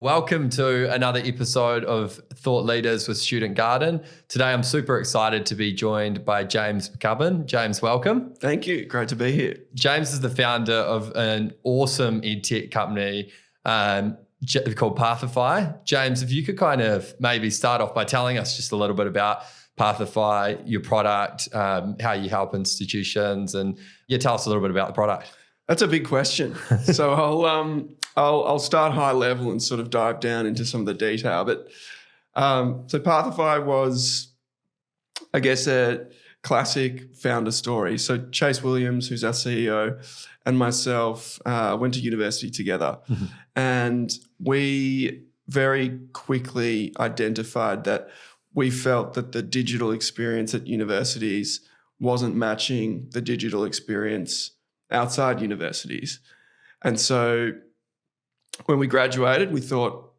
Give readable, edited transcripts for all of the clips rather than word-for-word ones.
Welcome to another episode of Thought Leaders with Student Garden. Today, I'm super excited to be joined by James McCubbin. James, welcome. Thank you. Great to be here. James is the founder of an awesome edtech company called Pathify. James, if you could kind of maybe start off by telling us just a little bit about Pathify, your product, how you help institutions, and tell us a little bit about the product. That's a big question. So I'll start high level and sort of dive down into some of the detail. But so Pathify was, I guess, a classic founder story. So Chase Williams, who's our CEO, and myself went to university together. Mm-hmm. And we very quickly identified that we felt that the digital experience at universities wasn't matching the digital experience outside universities. And so when we graduated, we thought,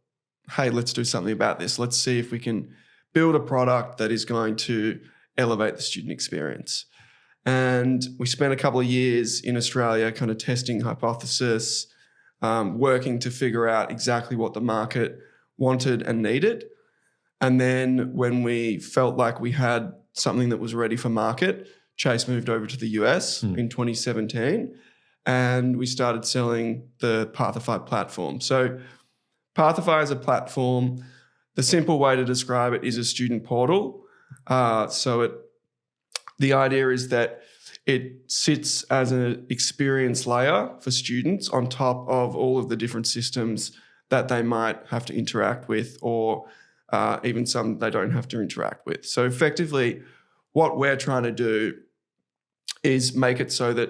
hey, let's do something about this. Let's see if we can build a product that is going to elevate the student experience. And we spent a couple of years in Australia kind of testing hypothesis, working to figure out exactly what the market wanted and needed. And then when we felt like we had something that was ready for market, Chase moved over to the US in 2017, and we started selling the Pathify platform. So Pathify is a platform. The simple way to describe it is a student portal. The idea is that it sits as an experience layer for students on top of all of the different systems that they might have to interact with, or even some they don't have to interact with. So effectively, what we're trying to do is make it so that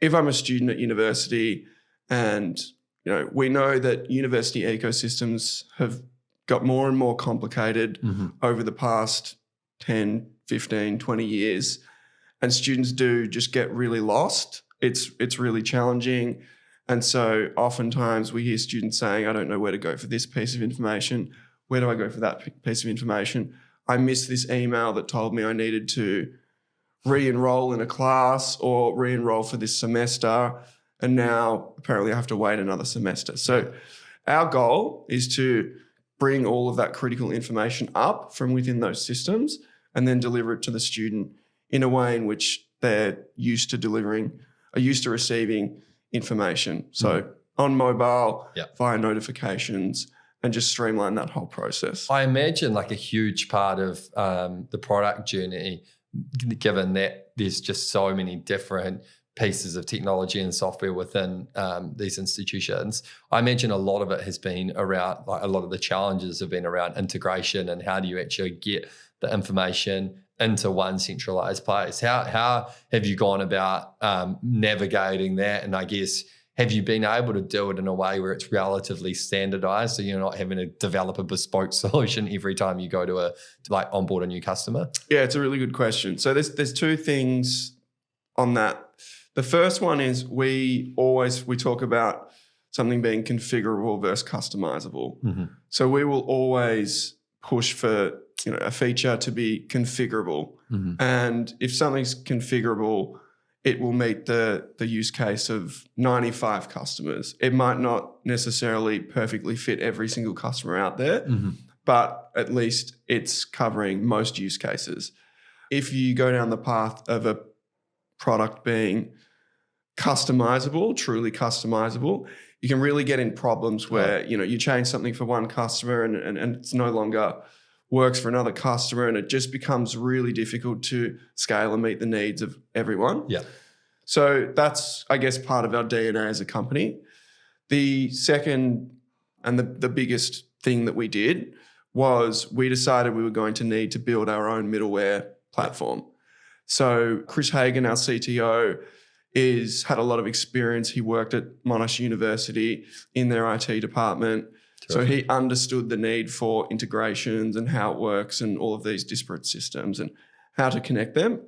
if I'm a student at university and we know that university ecosystems have got more and more complicated over the past 10, 15, 20 years, and students do just get really lost. It's really challenging. And so oftentimes we hear students saying, I don't know where to go for this piece of information. Where do I go for that piece of information? I missed this email that told me I needed to re-enroll in a class or re-enroll for this semester, and now apparently I have to wait another semester. So our goal is to bring all of that critical information up from within those systems and then deliver it to the student in a way in which they're used to receiving information. So on mobile, via notifications, and just streamline that whole process. I imagine like a huge part of the product journey, given that there's just so many different pieces of technology and software within these institutions, I imagine a lot of it has been around, like a lot of the challenges have been around integration and how do you actually get the information into one centralized place. How have you gone about navigating that? And I guess, have you been able to do it in a way where it's relatively standardized, so you're not having to develop a bespoke solution every time you go to onboard a new customer? Yeah, it's a really good question. So there's two things on that. The first one is we talk about something being configurable versus customizable. Mm-hmm. So we will always push for a feature to be configurable. Mm-hmm. And if something's configurable, it will meet the use case of 95 customers. It might not necessarily perfectly fit every single customer out there, but at least it's covering most use cases. If you go down the path of a product being customizable, truly customizable, you can really get in problems where you change something for one customer and it's no longer works for another customer, and it just becomes really difficult to scale and meet the needs of everyone. Yeah. So that's, I guess, part of our DNA as a company. The second and the biggest thing that we did was we decided we were going to need to build our own middleware platform. So Chris Hagan, our CTO, had a lot of experience. He worked at Monash University in their IT department. So he understood the need for integrations and how it works and all of these disparate systems and how to connect them.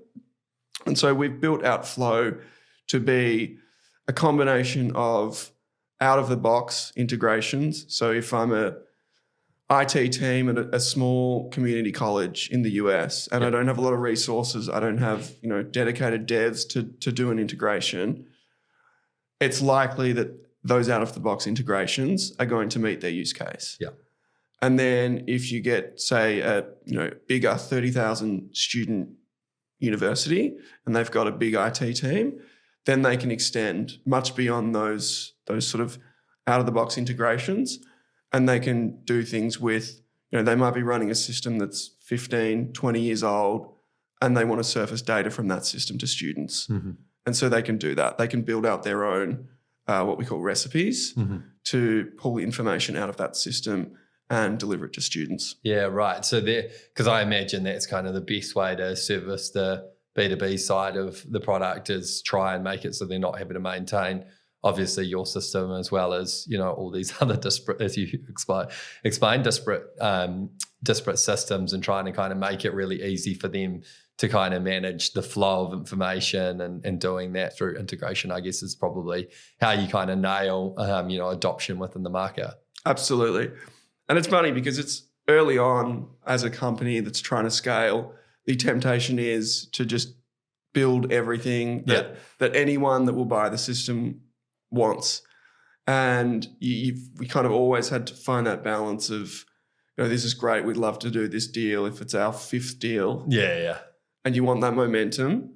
And so we've built out Flow to be a combination of out-of-the-box integrations. So if I'm a IT team at a small community college in the US and I don't have a lot of resources, I don't have dedicated devs to do an integration, it's likely that those out-of-the-box integrations are going to meet their use case. Yeah. And then if you get, say, a bigger 30,000 student university and they've got a big IT team, then they can extend much beyond those sort of out-of-the-box integrations, and they can do things with, they might be running a system that's 15, 20 years old, and they want to surface data from that system to students. Mm-hmm. And so they can do that. They can build out their own, what we call recipes, to pull information out of that system and deliver it to students. Yeah, right. So because I imagine that's kind of the best way to service the B2B side of the product, is try and make it so they're not having to maintain, obviously, your system as well as, all these other disparate, as you explain disparate systems, and trying to kind of make it really easy for them to kind of manage the flow of information, and doing that through integration, I guess, is probably how you kind of nail, adoption within the market. Absolutely. And it's funny because it's early on as a company that's trying to scale, the temptation is to just build everything that anyone that will buy the system wants. And we kind of always had to find that balance of, this is great, we'd love to do this deal if it's our 5th deal. Yeah. And you want that momentum,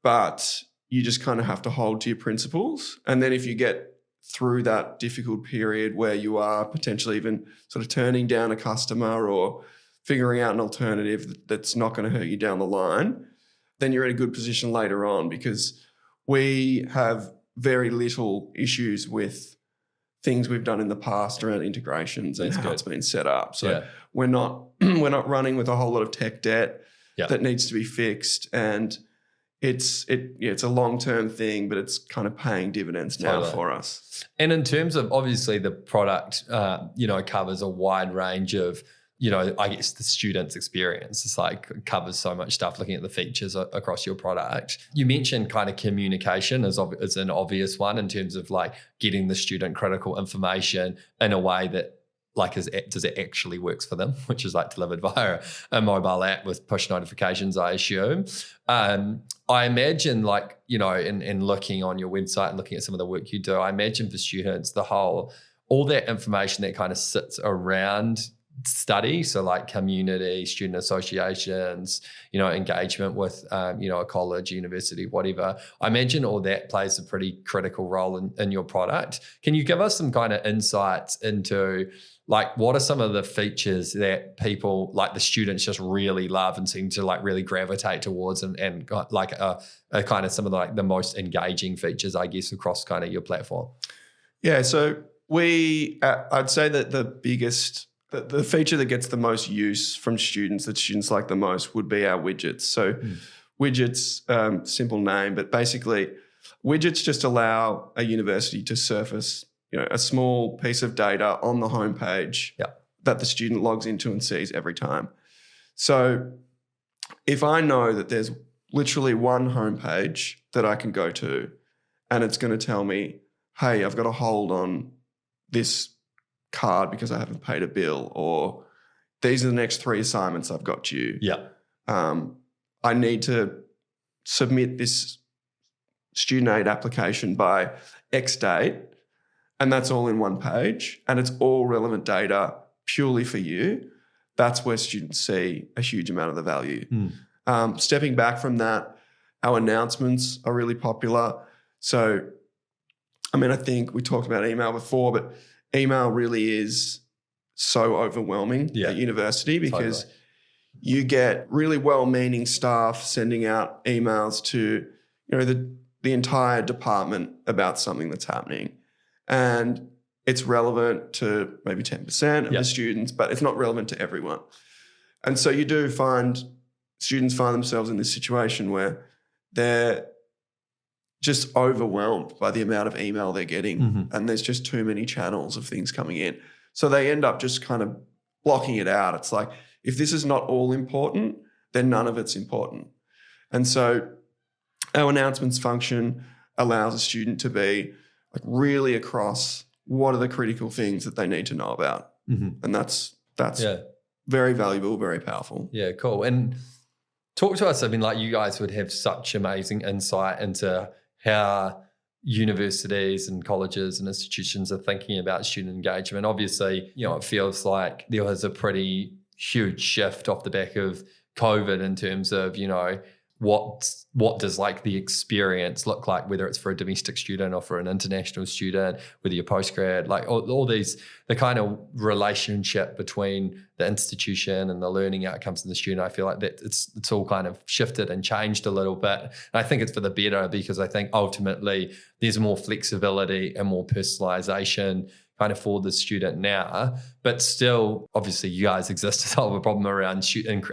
but you just kind of have to hold to your principles. And then if you get through that difficult period where you are potentially even sort of turning down a customer or figuring out an alternative that's not going to hurt you down the line, then you're in a good position later on, because we have very little issues with things we've done in the past around integrations and how it's been set up. So we're not running with a whole lot of tech debt that needs to be fixed, and it's a long-term thing, but it's kind of paying dividends now for us. And in terms of, obviously, the product, covers a wide range of, I guess, the student's experience. It's like covers so much stuff, looking at the features across your product. You mentioned kind of communication as an obvious one, in terms of like getting the student critical information in a way that, like, does it actually works for them, which is like delivered via a mobile app with push notifications, I assume. I imagine, like, in looking on your website and looking at some of the work you do, I imagine for students, all that information that kind of sits around study, so like community, student associations, engagement with, a college, university, whatever. I imagine all that plays a pretty critical role in your product. Can you give us some kind of insights into, like, what are some of the features that people, like the students, just really love and seem to like really gravitate towards, and like a kind of some of the, like, the most engaging features, I guess, across kind of your platform? Yeah, so I'd say that the feature that gets the most use from students, that students like the most, would be our widgets. So widgets, simple name, but basically widgets just allow a university to surface a small piece of data on the homepage that the student logs into and sees every time. So if I know that there's literally one homepage that I can go to, and it's going to tell me, hey, I've got a hold on this card because I haven't paid a bill, or these are the next 3 assignments I've got due. I need to submit this student aid application by X date, and that's all in one page, and it's all relevant data purely for you. That's where students see a huge amount of the value. Stepping back from that, our announcements are really popular. So, I think we talked about email before, but email really is so overwhelming at university, because you get really well-meaning staff sending out emails to the entire department about something that's happening. And it's relevant to maybe 10% of the students, but it's not relevant to everyone. And so you do find students find themselves in this situation where they're just overwhelmed by the amount of email they're getting, and there's just too many channels of things coming in. So they end up just kind of blocking it out. It's like, if this is not all important, then none of it's important. And so our announcements function allows a student to be like really across what are the critical things that they need to know about. And that's very valuable, very powerful. Yeah, cool. And talk to us, like, you guys would have such amazing insight into how universities and colleges and institutions are thinking about student engagement. Obviously, it feels like there was a pretty huge shift off the back of COVID in terms of, what does like the experience look like, whether it's for a domestic student or for an international student, whether you're postgrad, like all these, the kind of relationship between the institution and the learning outcomes of the student. I feel like that it's all kind of shifted and changed a little bit. And I think it's for the better, because I think ultimately there's more flexibility and more personalization kind of for the student now, but still, obviously, you guys exist to solve a problem around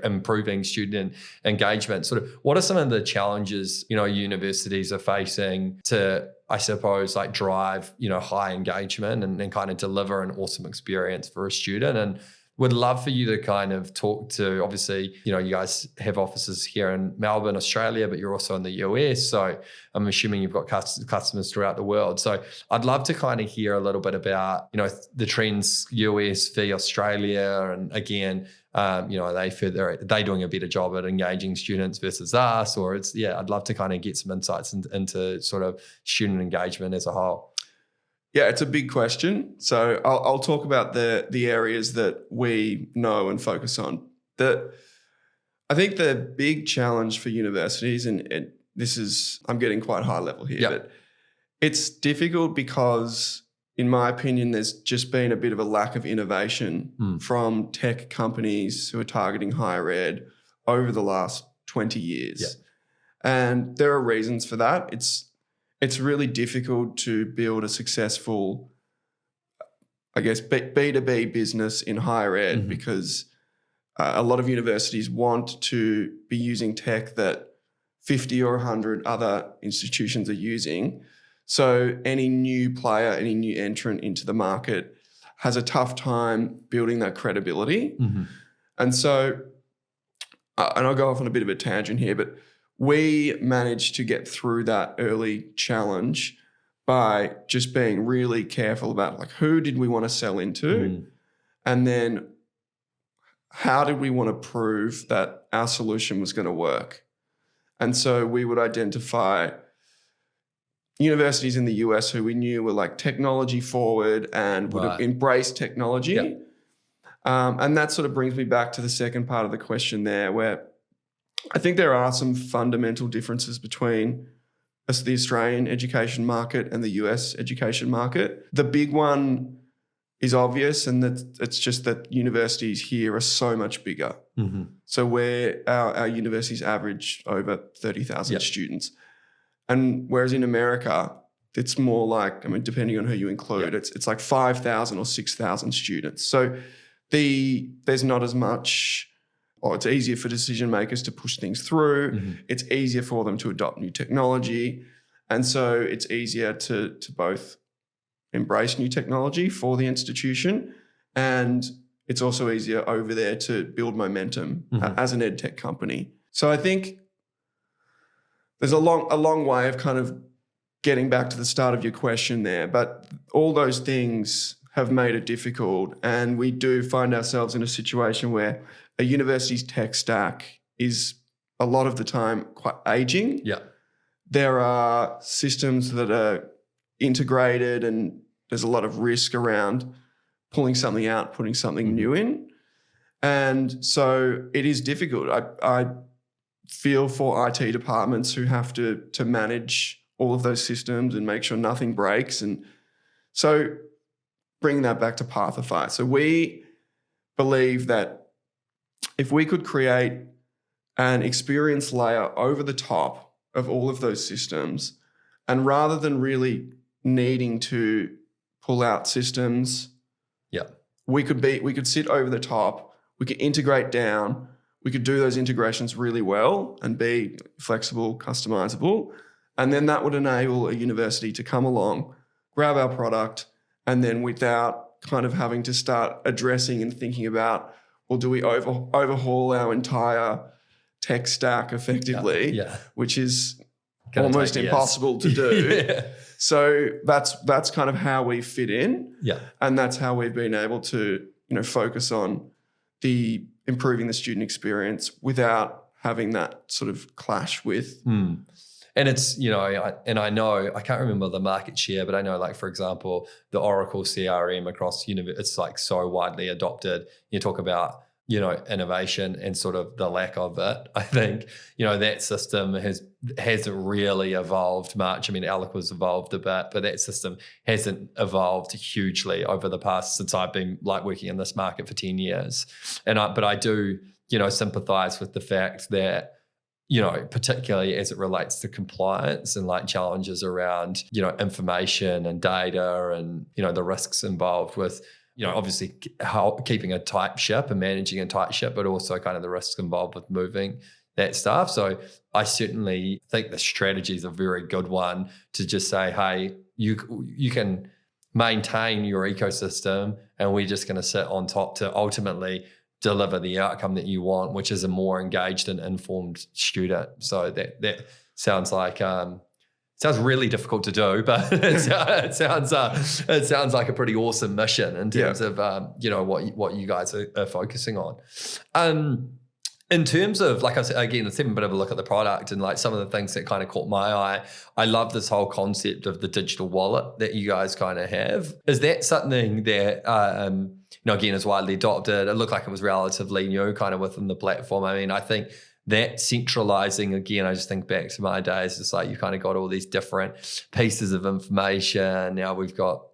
improving student engagement. Sort of, what are some of the challenges universities are facing to, I suppose, like drive high engagement and kind of deliver an awesome experience for a student? And would love for you to kind of talk to, obviously, you guys have offices here in Melbourne, Australia, but you're also in the US. So I'm assuming you've got customers throughout the world. So I'd love to kind of hear a little bit about, the trends US v Australia. And again, are they doing a better job at engaging students versus us? Or I'd love to kind of get some insights into sort of student engagement as a whole. Yeah, it's a big question. So I'll talk about the areas that we know and focus on. I think the big challenge for universities, and this is, I'm getting quite high level here, but it's difficult because, in my opinion, there's just been a bit of a lack of innovation from tech companies who are targeting higher ed over the last 20 years. Yeah. And there are reasons for that. It's really difficult to build a successful, I guess, B2B business in higher ed because a lot of universities want to be using tech that 50 or 100 other institutions are using. So any new player, any new entrant into the market has a tough time building that credibility. And so, and I'll go off on a bit of a tangent here, but we managed to get through that early challenge by just being really careful about like who did we want to sell into and then how did we want to prove that our solution was going to work. And so we would identify universities in the US who we knew were like technology forward and would have embraced technology. Yep. And that sort of brings me back to the second part of the question there, where I think there are some fundamental differences between the Australian education market and the US education market. The big one is obvious, and it's just that universities here are so much bigger. So where our universities average over 30,000 students. And whereas in America, it's more like, depending on who you include, it's like 5,000 or 6,000 students. So there's not as much, or it's easier for decision makers to push things through. It's easier for them to adopt new technology. And so it's easier to both embrace new technology for the institution, and it's also easier over there to build momentum as an ed tech company. So I think there's a long way of kind of getting back to the start of your question there, but all those things have made it difficult, and we do find ourselves in a situation where a university's tech stack is a lot of the time quite aging. Yeah. There are systems that are integrated and there's a lot of risk around pulling something out, putting something new in. And so it is difficult. I feel for IT departments who have to manage all of those systems and make sure nothing breaks. And so bringing that back to Pathify. So we believe that if we could create an experience layer over the top of all of those systems, and rather than really needing to pull out systems, we could sit over the top, we could integrate down, we could do those integrations really well and be flexible, customizable, and then that would enable a university to come along, grab our product, and then without kind of having to start addressing and thinking about, well, do we overhaul our entire tech stack effectively, which is almost impossible to do. So that's kind of how we fit in. Yeah. And that's how we've been able to, focus on the improving the student experience without having that sort of clash with. And And it's, I know, I can't remember the market share, but I know, like, for example, the Oracle CRM across it's like so widely adopted. You talk about, innovation and sort of the lack of it. I think, that system hasn't really evolved much. I mean, Eloqua's evolved a bit, but that system hasn't evolved hugely over the past, since I've been like working in this market for 10 years. But I do, sympathize with the fact that, particularly as it relates to compliance and like challenges around, information and data and, the risks involved with, obviously keeping a tight ship and managing a tight ship, but also kind of the risks involved with moving that stuff. So I certainly think the strategy is a very good one to just say, hey, you can maintain your ecosystem and we're just going to sit on top to ultimately deliver the outcome that you want, which is a more engaged and informed student. So that sounds like sounds really difficult to do, but it sounds like a pretty awesome mission in terms of what you guys are focusing on. In terms of, like I said, again, let's have a bit of a look at the product and like some of the things that kind of caught my eye. I love this whole concept of the digital wallet that you guys kind of have. Is that something that, again, is widely adopted? It looked like it was relatively new kind of within the platform. I mean, I think that centralizing, again, I just think back to my days, it's like you kind of got all these different pieces of information. Now we've got,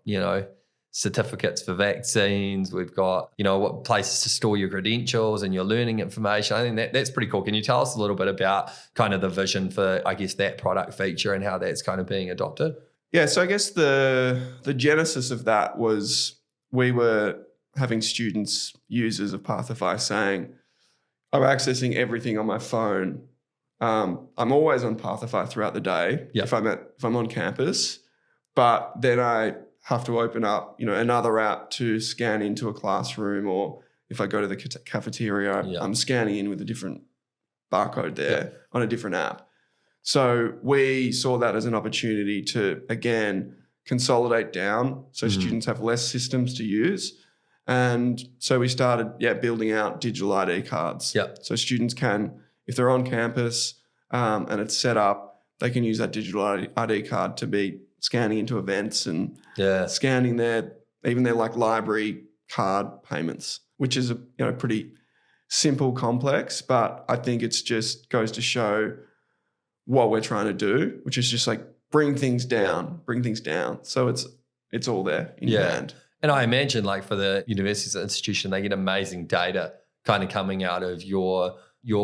certificates for vaccines. We've got, what places to store your credentials and your learning information. I think that's pretty cool. Can you tell us a little bit about kind of the vision for, I guess, that product feature and how that's kind of being adopted? Yeah, so I guess the genesis of that was we were having students, users of Pathify saying, I'm accessing everything on my phone. I'm always on Pathify throughout the day if I'm on campus, but then I have to open up, another app to scan into a classroom, or if I go to the cafeteria, I'm scanning in with a different barcode there on a different app. So we saw that as an opportunity to, again, consolidate down so students have less systems to use. And so we started, building out digital ID cards. So students can, if they're on campus and it's set up, they can use that digital ID card to be scanning into events and scanning their like library card payments, which is a pretty simple, complex, but I think it's just goes to show what we're trying to do, which is just like bring things down. So it's all there in your hand. And I imagine, like, for the universities and institution, they get amazing data kind of coming out of your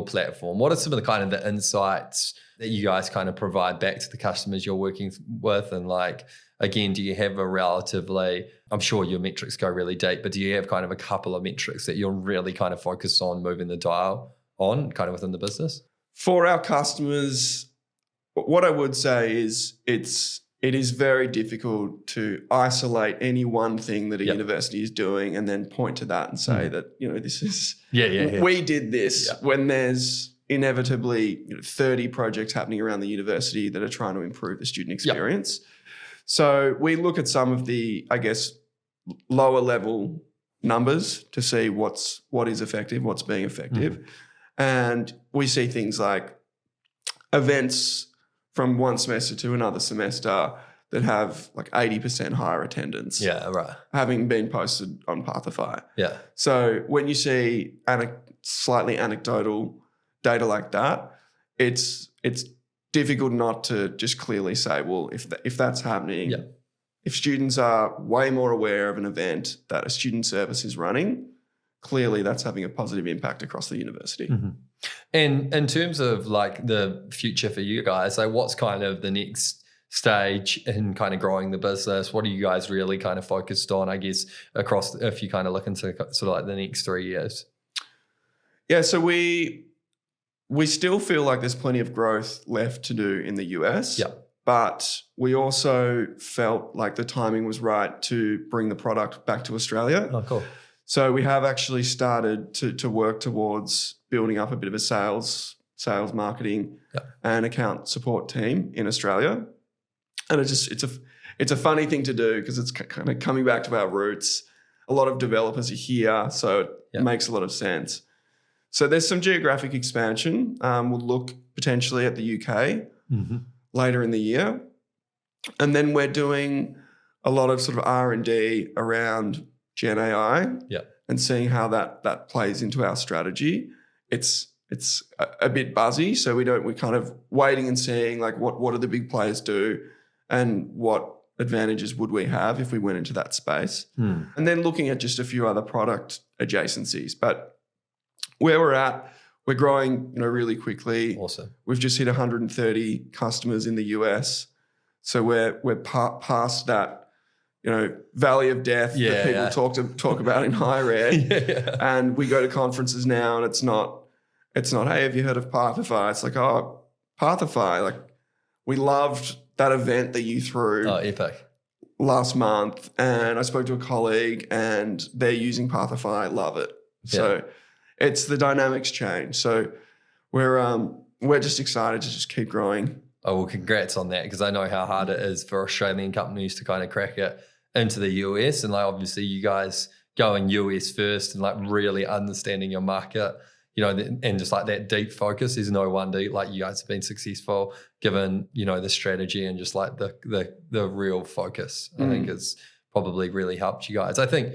platform. What are some of the kind of the insights that you guys kind of provide back to the customers you're working with? And like, again, do you have a relatively, I'm sure your metrics go really deep, but do you have kind of a couple of metrics that you're really kind of focused on moving the dial on kind of within the business? For our customers, what I would say is it is very difficult to isolate any one thing that a university is doing and then point to that and say that, this is, we did this when there's inevitably 30 projects happening around the university that are trying to improve the student experience. So we look at some of the, I guess, lower level numbers to see what is effective, what's being effective. And we see things like events from one semester to another semester that have like 80% higher attendance. Having been posted on Pathify. So when you see slightly anecdotal data like that, it's difficult not to just clearly say, well, if that's happening, if students are way more aware of an event that a student service is running, clearly that's having a positive impact across the university. And in terms of like the future for you guys, like what's kind of the next stage in kind of growing the business? What are you guys really kind of focused on, I guess, across, if you kind of look into sort of like the next 3 years? So we still feel like there's plenty of growth left to do in the US. But we also felt like the timing was right to bring the product back to Australia. Oh, cool. So we have actually started to work towards building up a bit of a sales marketing and account support team in Australia. And it's a funny thing to do because it's kind of coming back to our roots. A lot of developers are here, so it makes a lot of sense. So there's some geographic expansion. We'll look potentially at the UK. later in the year. And then we're doing a lot of sort of R&D around Gen AI and seeing how that plays into our strategy. It's a bit buzzy, so we're kind of waiting and seeing like what do the big players do and what advantages would we have if we went into that space. And then looking at just a few other product adjacencies. But where we're at, we're growing, really quickly. Awesome. We've just hit 130 customers in the US. So we're past that, valley of death that people talk about in higher ed. And we go to conferences now, and it's not, hey, have you heard of Pathify? It's like, oh, Pathify. Like, we loved that event that you threw. Oh, epic. Last month, and I spoke to a colleague, and they're using Pathify. Love it. So it's the dynamics change. So we're just excited to just keep growing. Oh, well, congrats on that, because I know how hard it is for Australian companies to kind of crack it into the US. And like, obviously you guys going US first and like really understanding your market, and just like that deep focus. There's no wonder like you guys have been successful given, the strategy and just like the real focus. I think it's probably really helped you guys. I think,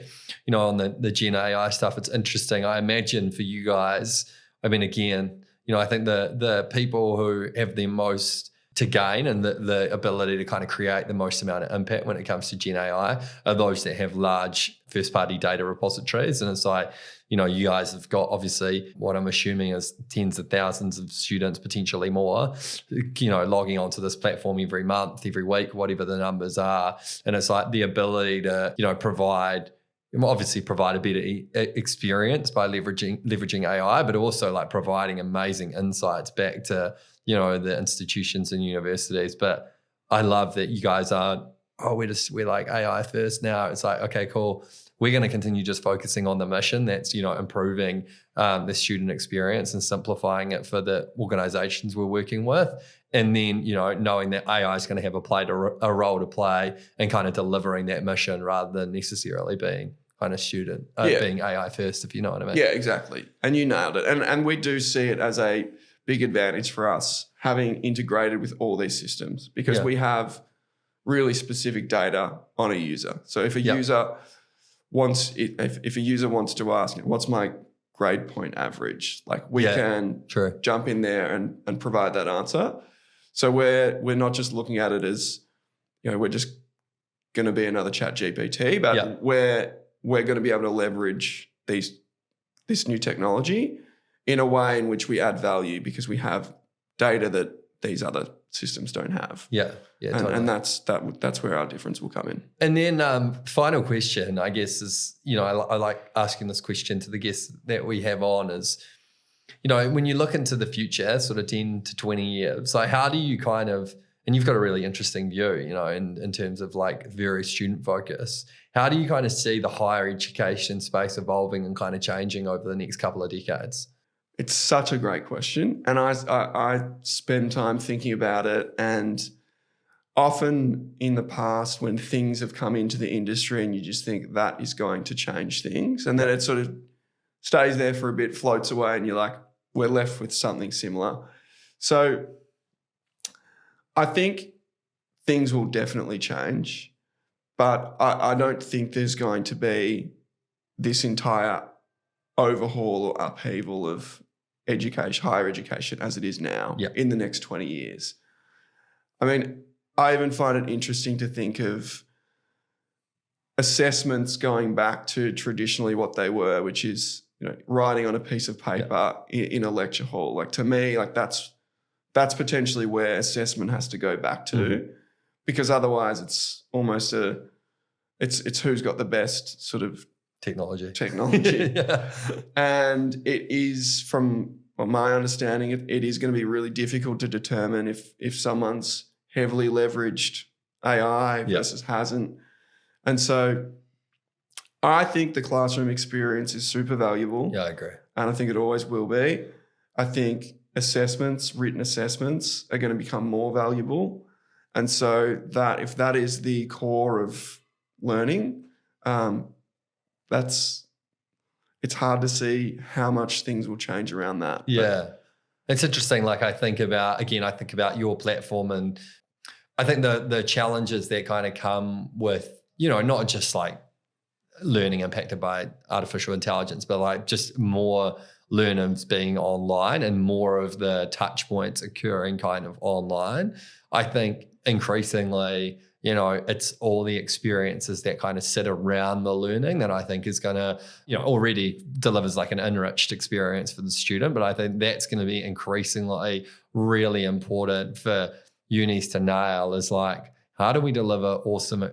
on the Gen AI stuff, it's interesting. I imagine for you guys, I mean, again, I think the people who have the most to gain and the ability to kind of create the most amount of impact when it comes to Gen AI are those that have large first-party data repositories. And it's like, you guys have got obviously what I'm assuming is tens of thousands of students, potentially more, logging onto this platform every month, every week, whatever the numbers are. And it's like the ability to, provide a better experience by leveraging AI, but also like providing amazing insights back to, the institutions and universities. But I love that you guys aren't, we're like AI first now. It's like, okay, cool. We're going to continue just focusing on the mission that's, improving the student experience and simplifying it for the organizations we're working with. And then, knowing that AI is going to have a role to play and kind of delivering that mission rather than necessarily being kind of being AI first, if you know what I mean. Yeah, exactly. And you nailed it. And we do see it as a big advantage for us having integrated with all these systems, because we have really specific data on a user. So if a user if a user wants to ask, what's my grade point average? Like we can jump in there and provide that answer. So we're not just looking at it as, we're just going to be another chat GPT, but we're going to be able to leverage this new technology in a way in which we add value because we have data that these other systems don't have. Totally. And that's where our difference will come in. And then final question, I guess, is, I like asking this question to the guests that we have on is, when you look into the future, sort of 10 to 20 years, like how do you kind of, and you've got a really interesting view, in terms of like very student focus, how do you kind of see the higher education space evolving and kind of changing over the next couple of decades? It's such a great question. And I spend time thinking about it. And often in the past, when things have come into the industry and you just think that is going to change things, and then it sort of stays there for a bit, floats away, and you're like, we're left with something similar. So I think things will definitely change, but I don't think there's going to be this entire overhaul or upheaval of higher education as it is now in the next 20 years. I mean, I even find it interesting to think of assessments going back to traditionally what they were, which is, writing on a piece of paper in a lecture hall. Like to me, like that's potentially where assessment has to go back to, because otherwise it's almost it's who's got the best sort of technology. And it is, from my understanding, it is going to be really difficult to determine if someone's heavily leveraged AI versus hasn't. And so I think the classroom experience is super valuable. Yeah, I agree. And I think it always will be. I think written assessments are going to become more valuable. And so that if that is the core of learning, it's hard to see how much things will change around that. Yeah. It's interesting. Like I think about your platform, and I think the challenges that kind of come with, not just like learning impacted by artificial intelligence, but like just more learners being online and more of the touch points occurring kind of online. I think increasingly, it's all the experiences that kind of sit around the learning that I think is going to, already delivers like an enriched experience for the student. But I think that's going to be increasingly really important for unis to nail, is like, how do we deliver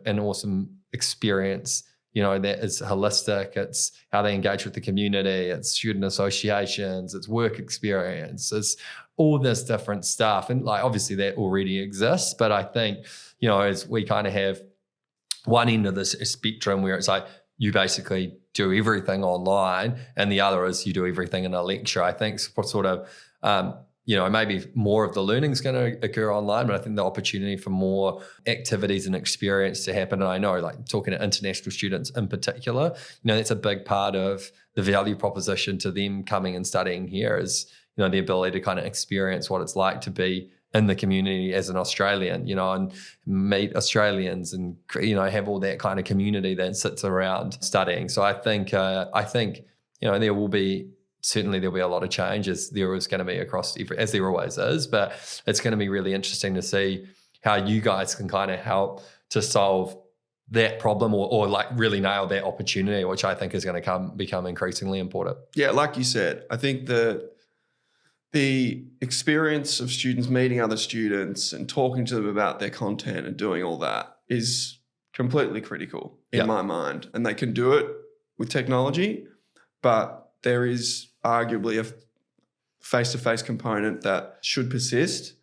an awesome experience, that is holistic. It's how they engage with the community, it's student associations, it's work experience, it's all this different stuff. And like, obviously that already exists, but I think, as we kind of have one end of this spectrum where it's like, you basically do everything online, and the other is you do everything in a lecture. I think sort of, maybe more of the learning is going to occur online, but I think the opportunity for more activities and experience to happen. And I know, like talking to international students in particular, that's a big part of the value proposition to them coming and studying here is, the ability to kind of experience what it's like to be in the community as an Australian, and meet Australians and, have all that kind of community that sits around studying. So I think, there will be, certainly there'll be a lot of changes. There is going to be across, as there always is, but it's going to be really interesting to see how you guys can kind of help to solve that problem or like really nail that opportunity, which I think is going to become increasingly important. Yeah, like you said, I think the experience of students meeting other students and talking to them about their content and doing all that is completely critical in my mind. And they can do it with technology, but there is arguably a face-to-face component that should persist.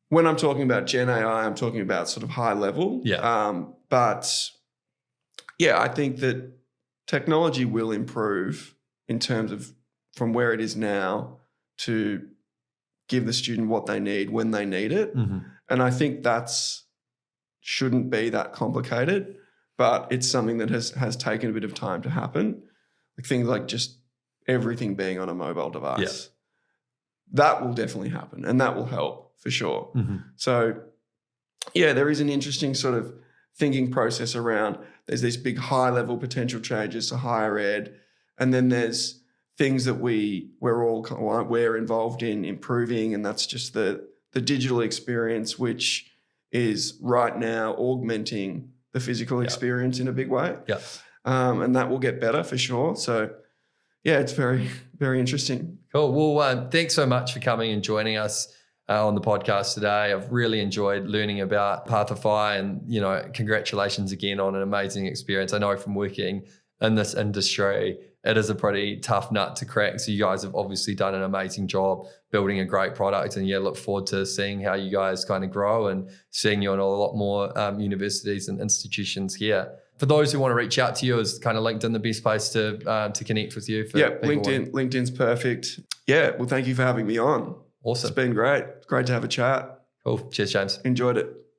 When I'm talking about Gen AI, I'm talking about sort of high level. But yeah, I think that technology will improve in terms of from where it is now to give the student what they need when they need it. Mm-hmm. And I think shouldn't be that complicated, but it's something that has taken a bit of time to happen. Like things like just everything being on a mobile device. That will definitely happen, and that will help for sure. Mm-hmm. So yeah, there is an interesting sort of thinking process around, there's these big high level potential changes to higher ed, and then there's things that we're involved in improving, and that's just the digital experience, which is right now augmenting the physical experience in a big way. And that will get better for sure. So yeah, it's very, very interesting. Cool. Well, thanks so much for coming and joining us on the podcast today. I've really enjoyed learning about Pathify, and, congratulations again on an amazing experience. I know from working in this industry, it is a pretty tough nut to crack. So you guys have obviously done an amazing job building a great product, and look forward to seeing how you guys kind of grow and seeing you in a lot more universities and institutions here. For those who want to reach out to you, is kind of LinkedIn the best place to connect with you? LinkedIn's perfect. Yeah, well, thank you for having me on. Awesome. It's been great. It's great to have a chat. Cool. Cheers, James. Enjoyed it.